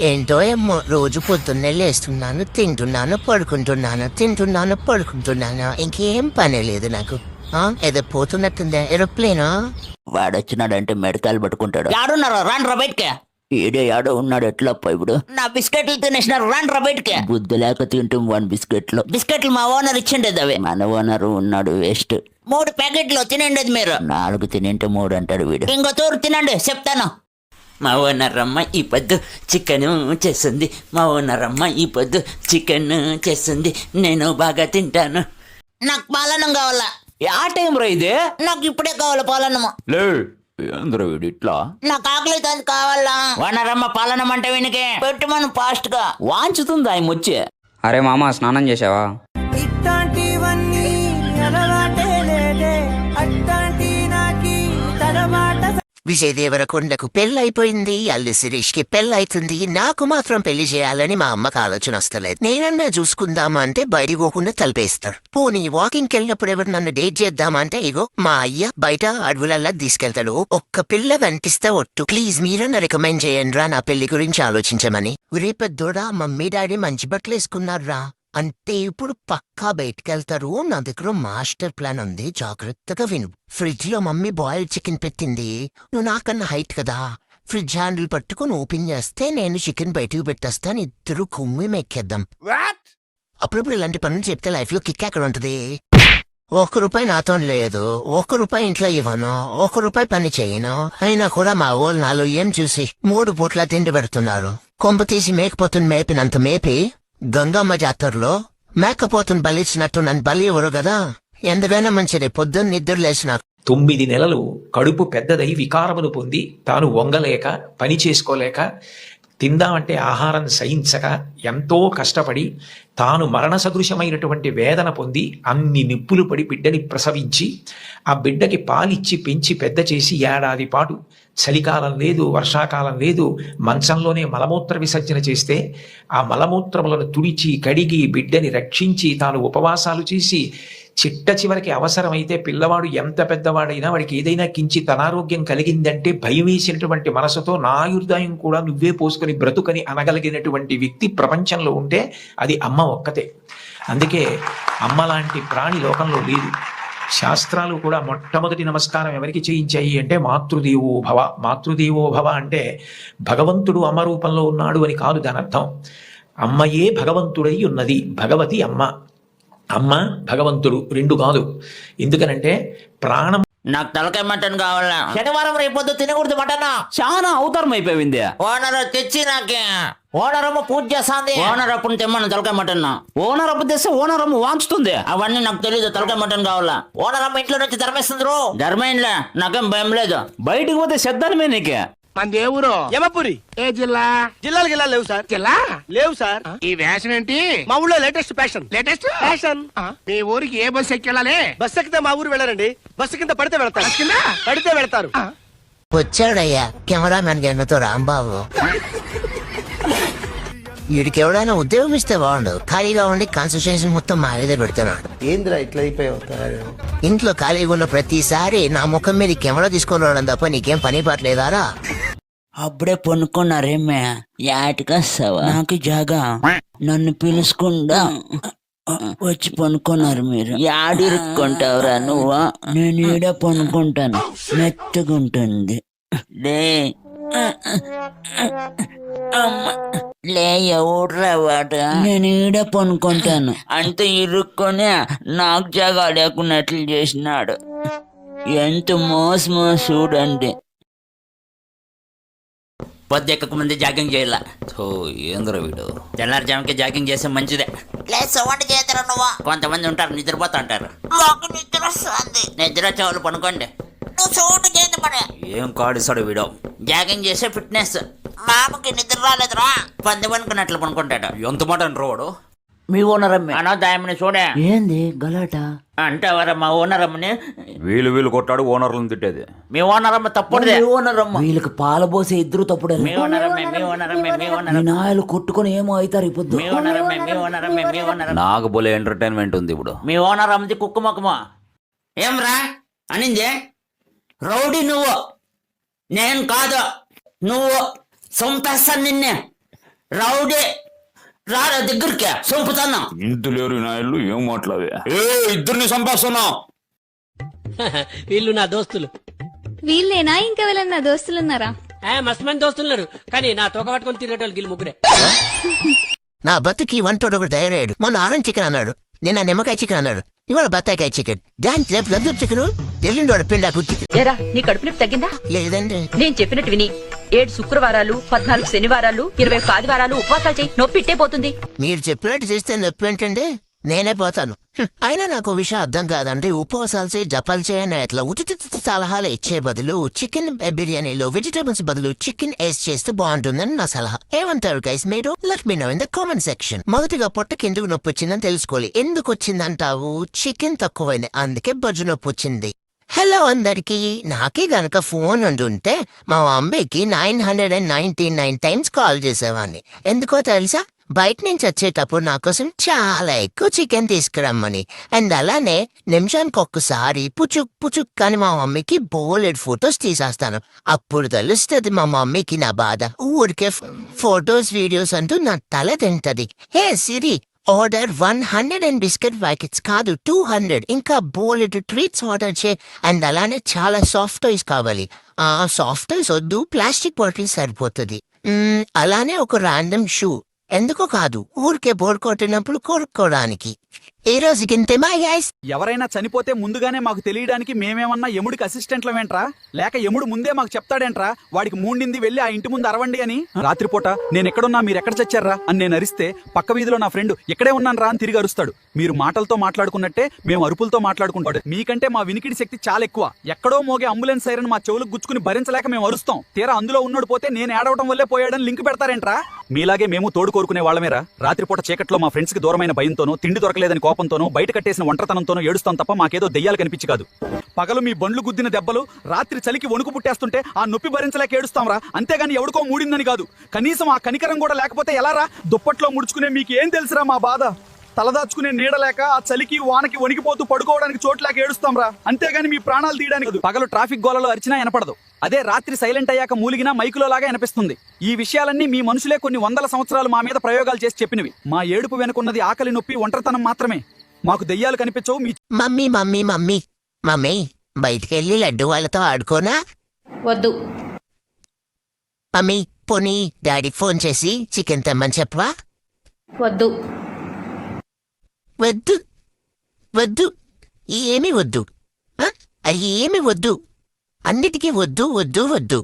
ఏంటో ఏమో రోజు పొద్దున్నే లేస్తున్నాను, తింటున్నాను, పడుకుంటున్నాను. ఇంకేం పని లేదు నాకు. ఏదో పోతున్నట్టుందే ఏరోప్లేనా. వాడొచ్చినాడంటే మెడకాయలు పట్టుకుంటాడు. యాడున్నారు రాండ్రా బయటకే. ఈడే యాడో ఉన్నాడు. ఎట్లప్ప ఇప్పుడు నా బిస్కెట్లు తినేసినారు. రాండ్రా బయటకే. బుద్ధి లేక తింటాం వాడి బిస్కెట్లు మా ఓనర్ ఇచ్చిండేది అవి. మన ఓనరు ఉన్నాడు వేస్ట్. 3 ప్యాకెట్లు తినండి మీరు. 4 తినంటే 3 అంటాడు వీడు. ఇంకో తూరు తినండి చెప్తాను. మా ఓనరమ్మ ఈ పొద్దు చికెన్ చేస్తుంది. మా ఓనరమ్మ ఈ పొద్దు చికెన్ చేస్తుంది. నేను బాగా తింటాను. నాకు పాలనం కావాలా. ఆ టైం రా ఇదే. నాకు ఇప్పుడే కావాలి పాలనము. వీడు ఇట్లా నాకు ఆకలి కావాలా. ఓనరమ్మ పాలనం అంటే వీనికి పెట్టు మనం ఫాస్ట్ గా వాంచుతుంది ఆయన వచ్చే. అరే మామ స్నానం చేసావా? విజయ్ దేవరకొండకు పెళ్ళైపోయింది, అల్లు శిరీష్ కి పెళ్ళైతుంది. నాకు మాత్రం పెళ్లి చేయాలని మా అమ్మకు ఆలోచన వస్తలేదు. నేనన్నా చూసుకుందామా అంటే బయటికి పోకుండా తలిపేస్తాడు. పోనీ వాకింగ్కి వెళ్ళినప్పుడు ఎవరు నన్ను డేట్ చేద్దామా అంటే ఇగో మా అయ్య బయట అడవులల్లా తీసుకెళ్తాడు. ఒక్క పిల్ల కనిపిస్తే ఒట్టు ప్లీజ్ మీరన్నా రికమెండ్ చేయండి రా నా పెళ్లి గురించి ఆలోచించమని. రేపెద్దోడా మమ్మీ డాడీ మంచి బట్టలు వేసుకున్నారా అంటే ఇప్పుడు పక్కా బయటకెళ్తారు. నా దగ్గర మాస్టర్ ప్లాన్ ఉంది, జాగ్రత్తగా విను. ఫ్రిడ్జ్ లో మమ్మీ బాయిల్డ్ చికెన్ పెట్టింది. నువ్వు నాకన్నా హైట్ కదా, ఫ్రిడ్జ్ హ్యాండిల్ పట్టుకుని ఓపెన్ చేస్తే నేను చికెన్ బయటకు పెట్టేస్తాను. ఇద్దరు కుమ్మి మెక్కేద్దాం. అప్పుడప్పుడు ఇలాంటి పనులు చెప్తే లైఫ్ లో కిక్ ఎక్కడ ఉంటది. ₹1 నాతో లేదు, ₹1 ఇంట్లో ఇవ్వను, ₹1 పని చేయను. అయినా కూడా మా వాళ్ళు నాలో ఏం చూసి 3 పూట్ల తిండి పెడుతున్నారు. కొంప తీసి మేకపోతుని మేపినంత మేపి గంగమ్మ జాతరలో మేకపోతుని బలిచ్చినట్టు నన్ను బలి ఇవ్వరు కదా. ఎందుకైనా మంచిది పొద్దున్న నిద్ర లేచిన 9 నెలలు కడుపు పెద్దదై వికారమును పొంది తాను వంగలేక పని చేసుకోలేక తిందామంటే ఆహారం సహించక ఎంతో కష్టపడి తాను మరణ సదృశమైనటువంటి వేదన పొంది అన్ని నిప్పులు పడి బిడ్డని ప్రసవించి ఆ బిడ్డకి పాలిచ్చి పెంచి పెద్ద చేసి ఏడాది పాటు చలికాలం లేదు, వర్షాకాలం లేదు, మంచంలోనే మలమూత్ర విసర్జన చేస్తే ఆ మలమూత్రములను తుడిచి కడిగి బిడ్డని రక్షించి తాను ఉపవాసాలు చేసి చిట్ట చివరికి అవసరమైతే పిల్లవాడు ఎంత పెద్దవాడైనా వాడికి ఏదైనా కించిత్ అనారోగ్యం కలిగిందంటే భయం వేసినటువంటి మనసుతో నా ఆయుర్దాయం కూడా నువ్వే పోసుకొని బ్రతుకని అనగలిగినటువంటి వ్యక్తి ప్రపంచంలో ఉంటే అది అమ్మ ఒక్కతే. అందుకే అమ్మ లాంటి ప్రాణి లోకంలో లేదు. శాస్త్రాలు కూడా మొట్టమొదటి నమస్కారం ఎవరికి చేయించాయి అంటే మాతృదేవో భవ. మాతృదేవో భవ అంటే భగవంతుడు అమ్మ రూపంలో ఉన్నాడు అని కాదు దాని అర్థం. అమ్మయే భగవంతుడై ఉన్నది. భగవతి అమ్మ, అమ్మ భగవంతుడు 2 కాదు. ఎందుకనంటే ప్రాణం. నాకు తలకాయ మటన్ కావాలా. శనివారం రేపొద్దు తినకూడదు మటన్. చాలా అవతారం అయిపోయింది. ఓనర్ తెచ్చి నాకే. ఓనర్ అమ్మ పూజ చేస్తాంది. ఓనర్ అప్పుడు తెమ్మను తలకాయ మటన్. ఓనర్ అప్పు తెస్తే ఓనర్ అమ్మ వాంచుతుంది. అవన్నీ నాకు తెలీదు. తలకాయ మటన్ కావాలా. ఓనర్ అమ్మ ఇంట్లో నుంచి ధర్మేస్తుంది. ధర్మేంలే, నాకేం భయం లేదు. బయటికి పోతే శబ్దానమే నీకే. మన ఏ ఊరు? యమపురి. ఏ జిల్లా? జిల్లాలు లేవు సార్. జిల్లా లేవు సార్. ఈ ఫ్యాషన్ ఏంటి? మా ఊళ్ళో లేటెస్ట్ ఫ్యాషన్. మీ ఊరికి ఏ బస్ ఎక్కెళ్ళాలి? బస్ ఎక్కితే మా ఊరు వెళ్ళారండి. బస్సు కింద పడితే వెళ్తారు. కింద పడితే వెళ్తారు. వచ్చాడయ్యా కెమెరామెన్ గన్నతో రాంబాబు. వీడికి ఎవడైనా ఉద్యోగం ఇస్తే బాగుండు. ఖాళీగా ఉండి కాన్సన్ట్రేషన్ మొత్తం మా మీద పెడుతున్నాడు. ఏంద్రా ఇట్లా అయిపోయావు? ఇంట్లో ఖాళీగా ఉన్న ప్రతిసారి నా ముఖం మీద కెమెరా తీసుకొని రావడం తప్ప నీకేం పని పట్టలేదారా? అప్పుడే పనుకున్నారేమే. యాటికొస్తావా? నాకు జాగా నన్ను పిలుచుకుండా వచ్చి పనుకున్నారు మీరు. యాడిరుక్కుంటావురా నువ్వు? నేను ఈడ పనుకుంటాను, మెత్తగుంటుంది. లే లే, ఎవడ్రా వాడు? నేను ఈడ పనుకుంటాను అంత ఇరుక్కొని నాకు జాగా లేకున్నట్లు చేసినాడు. ఎంత మోసమో చూడండి. పొద్దెక్కక ముందే జాగింగ్ చేయాల. ఏంద్ర వీడు తెల్లారుజాముకి జాగింగ్ చేస్తే మంచిదే. నువ్వు కొంతమంది ఉంటారు నిద్రపోతా అంటారు. నిద్ర చావులు పనుకోండి. ఏం కాడిస్తాడు వీడు. జాగింగ్ చేసే ఫిట్నెస్. మామకి నిద్ర రాలేదురా, పంది పనుకున్నట్లు పనుకుంటాడు. ఎంత మాట వాడు. మీ ఓనరమ్మ అనాదాయమని చూడే. ఏంది గలాట అంటావరా? మా ఓనరమ్మని వీళ్ళు కొట్టాడు ఓనర్లను తిట్టేది. మీ ఓనరమ్మ తప్పుడుదే. ఓనరమ్మ వీళ్ళకి పాలబోసే ఇద్దరు తప్పుడే. మీ ఓనరమ్మ నాయలు కొట్టుకుని ఏమో అవుతారు ఇప్పుడు. మీ ఓనరమ్మ నాకు బోలే ఎంటర్టైన్మెంట్ ఉంది ఇప్పుడు. మీ ఓనరమ్మది కుక్క మొక్కమా ఏమ్రా అనిందే? రౌడీ నువ్వు, నేను కాదు. నువ్వు చంపేస్తాను నిన్నే. రౌడే రారా దగ్గరికి చంపుతాను. ఇందులేరు నాయళ్ళు ఏం మాట్లాడే ఇద్దరిని చంపేస్తున్నావు. వీళ్ళు నా దోస్తులు. వీళ్ళేనా ఇంకా వెళ్ళిన దోస్తులున్నారా? మస్తు మంది దోస్తులున్నారు, కానీ నా తోక పట్టుకొని తిరిగేటోళ్ళు వీళ్ళు ముగ్గురే. నా బతుకి వంటోడు ఒకటి తయారయ్యాడు. మొన్న ఆరెంజ్ చికెన్ అన్నాడు, నిన్న నిమ్మకాయ చికెన్ అన్నాడు, ఇవాళ బత్తాయికాయ చికెన్, దాని రేపు గంధం చికెన్, ఎల్లుండి వాడు పిండాకు చికెన్. ఏరా నీ కడుపు నొప్పి తగ్గిందా? లేదండి. నేను చెప్పినట్టు విని 7 శుక్రవారాలు 14 శనివారాలు 20 ఆదివారాలు ఉపవాసాలు చేయి, నొప్పి ఇట్టే పోతుంది. మీరు చెప్పినట్టు చేస్తే నొప్పి ఏంటండి, నేనే పోతాను. అయినా నాకు విషయం అర్థం కాదండి. ఉపవాసాలు చేయి, జపాలు చేయని అట్లా ఉచిత సలహాలు ఇచ్చే బదులు చికెన్ బిర్యానీలో వెజిటేబుల్స్ బదులు చికెన్ వేసి చేస్తే బాగుంటుందని నా సలహా. ఏమంటారు గైస్ మీరు? Let me know in the comment section. మొదటిగా పొట్టకి ఎందుకు నొప్పి వచ్చిందని తెలుసుకోవాలి. ఎందుకు వచ్చిందంటావు? చికెన్ తక్కువైంది, అందుకే బొజ్జు నొప్పి వచ్చింది. హలో అందరికి. నాకే గనక ఫోన్ ఉండుంటే మా అమ్మాయికి 999 టైమ్స్ కాల్ చేసేవాడిని. ఎందుకో తెలుసా? బయట నుంచి వచ్చేటప్పుడు నా కోసం చాలా ఎక్కువ చికెన్ తీసుకురమ్మని. అండ్ అలానే నిమిషానికి ఒక్కసారి పుచుక్ పుచుక్ కానీ మా మమ్మీకి బోలెడ్ ఫొటోస్ తీసేస్తాను. అప్పుడు తెలుస్తుంది మా మమ్మీకి నా బాధ. ఊరికే ఫొటోస్ వీడియోస్ అంటూ నా తల తింటది. హే సిరి, ఆర్డర్ 100 బిస్కెట్ ప్యాకెట్స్ కాదు 200. ఇంకా బోలెడ్ ట్రీట్స్ ఆర్డర్ చే. అండ్ అలానే చాలా సాఫ్ట్ టాయ్స్ కావాలి. ఆ సాఫ్ట్ టాయ్స్ వద్దు, ప్లాస్టిక్ బాటిల్ సరిపోతుంది. అలానే ఒక ర్యాండమ్ షూ. ఎందుకో కాదు, ఊరికే బోర్ కొట్టినప్పుడు కొనుక్కోవడానికి. ఈ రోజుకి ఇంతే మా గైస్. ఎవరైనా చనిపోతే ముందుగానే మాకు తెలియడానికి మేమేమన్నా యముడికి అసిస్టెంట్లమేంట్రా? లేక యముడు ముందే మాకు చెప్తాడేంట్రా వాడికి మూండింది వెళ్ళి ఆ ఇంటి ముందు అరవండి అని? రాత్రిపూట నేను ఎక్కడున్నా మీరు ఎక్కడ చచ్చారా అని నేను అరిస్తే పక్క వీధిలో నా ఫ్రెండ్ ఇక్కడే ఉన్నాను రా అని తిరిగి అరుస్తాడు. మీరు మాటలతో మాట్లాడుకున్నట్టే మేము అరుపులతో మాట్లాడుకుంటాడు. మీకంటే మా వినికిడి శక్తి చాలా ఎక్కువ. ఎక్కడో మోగే అంబులెన్స్ సైరన్ మా చెవులకు గుచ్చుకుని భరించలేక మేము అరుస్తాం. తీరా అందులో ఉన్నోడు పోతే నేను ఏడవడం వల్లే పోయాడని లింక్ పెడతారేంట్రా? మీలాగే మేము తోడు కోరుకునే వాళ్ళమేరా. రాత్రిపూట చీకట్లో మా ఫ్రెండ్స్ కి దూరమైన భయంతోనో, తిండి దొరకలేదని కోపంతోనో, బయట కట్టేసిన ఒంటరితనంతోనో ఏడుస్తాం తప్ప మాకేదో దెయ్యాలు కనిపించి కాదు. పగలు మీ బండ్లు గుద్దిన దెబ్బలు, రాత్రి చలికి వణుకు పుట్టేస్తుంటే ఆ నొప్పి భరించలేక ఏడుస్తాంరా. అంతేగాని ఎవడికో మూడిందని కాదు. కనీసం ఆ కనికరం కూడా లేకపోతే ఎలారా? దుప్పట్లో ముడుచుకునే మీకు ఏం తెలుసురా మా బాధ? తలదాచుకునే నీడలేక ఆ చలికి వానకి వణికిపోతూ పడుకోవడానికి చోట్లేక ఏడుస్తాంరా. అంతేగాని మీ ప్రాణాలు తీయడానికి. పగలు ట్రాఫిక్ గోలలో అరిచినా వినపడదు. అదే రాత్రి సైలెంట్ అయ్యాక మూలిగినా మైకులో లాగా అనిపిస్తుంది. ఈ విషయాలన్నీ మీ మనుషులే కొన్ని వందల సంవత్సరాలు మా మీద ప్రయోగాలు చేసి చెప్పినవి. మా ఏడుపు వెనుకున్నది ఆకలి, నొప్పి, ఒంటరితనం మాత్రమే. మాకు దెయ్యాలు కనిపించవు. మీ మమ్మీ మమ్మీ మమ్మీ మమ్మీ బయటికెళ్ళి లడ్డు వాళ్ళతో ఆడుకోనా? వద్దు. మమ్మీ పోనీ డాడీకి ఫోన్ చేసి చికెన్ తెమ్మని చెప్పవా? వద్దు. వద్దు వద్దు ఏమి వద్దు, అది ఏమి వద్దు, అన్నిటికీ వద్దు వద్దు వద్దు.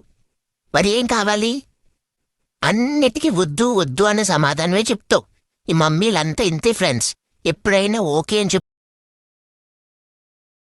మరి ఏం కావాలి? అన్నిటికీ వద్దు వద్దు అనే సమాధానమే చెప్తావు. ఈ మమ్మీలంతా ఇంతే ఫ్రెండ్స్. ఎప్పుడైనా ఓకే అని